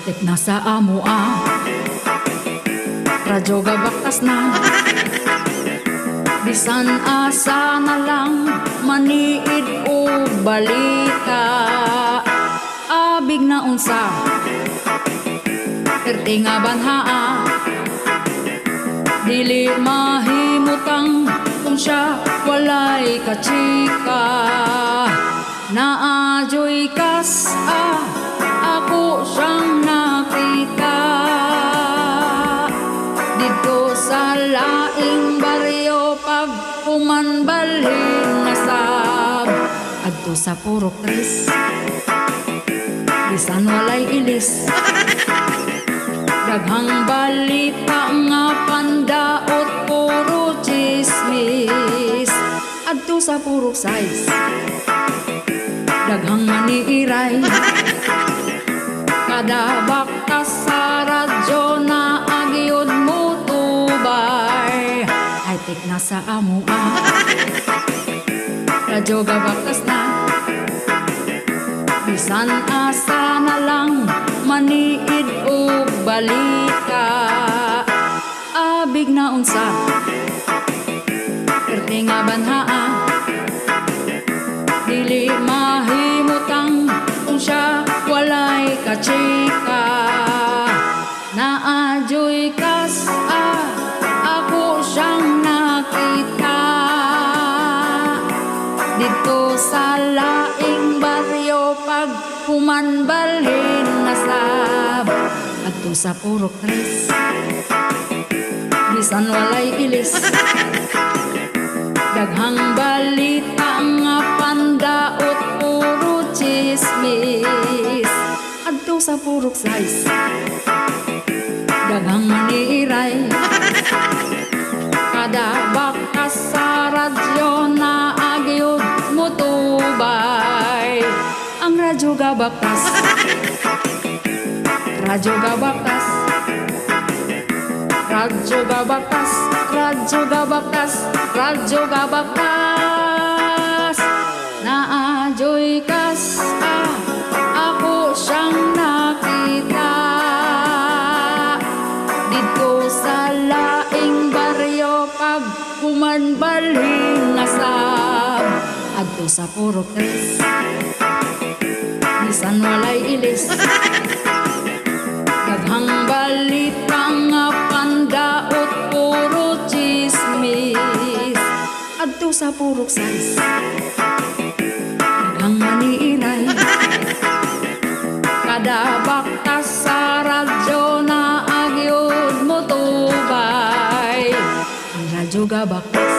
High-tech na sa amo radyo gabaktas na. Bisan asa na lang maniid o balita. Abig na unsa perti nga banhaa. Dili mahimutang kung siya walay kachika. Naadyo'y kas ako siyang nakita. Dito sa laing baryo pag pumanbalhin na sab. Adto sa purok tres bisan walay ilis. Daghang balita nga pandaot puro chismis. Adto sa purok size daghang maniiray. Kada baktas sa radyo na agyod mo tubay. High-tech na sa amo radyo gabaktas na. Bisan asa na lang maniid o balita. Abig na unsa perti nga banhaa. Dili mahimutang kung siya walay kachika. Naadyo'y kas ako siyang nakita. Dito sa laing baryo pag pumanbalhin na sab. Adto sa purok tres bisan walay ilis. Daghang balita nga pandaot puro chismis. Adto sa purok size daghang maniiray. Kada baktas sa radyo na agyod mo tubay. Ang radyo gabaktas, radyo gabaktas, radyo gabaktas, radyo gabaktas, radyo gabaktas. Naadyo'y kas ako siyang nakita. Dito sa laing baryo pag pumanbalhin na sab. Adto sa purok tres bisan walay ilis. Daghang balita nga pandaot puro chismis. Adto sa purok size daghang maniiray. Kada baktas sa radyo na agyod mo tubay. Ang radyo gabaktas,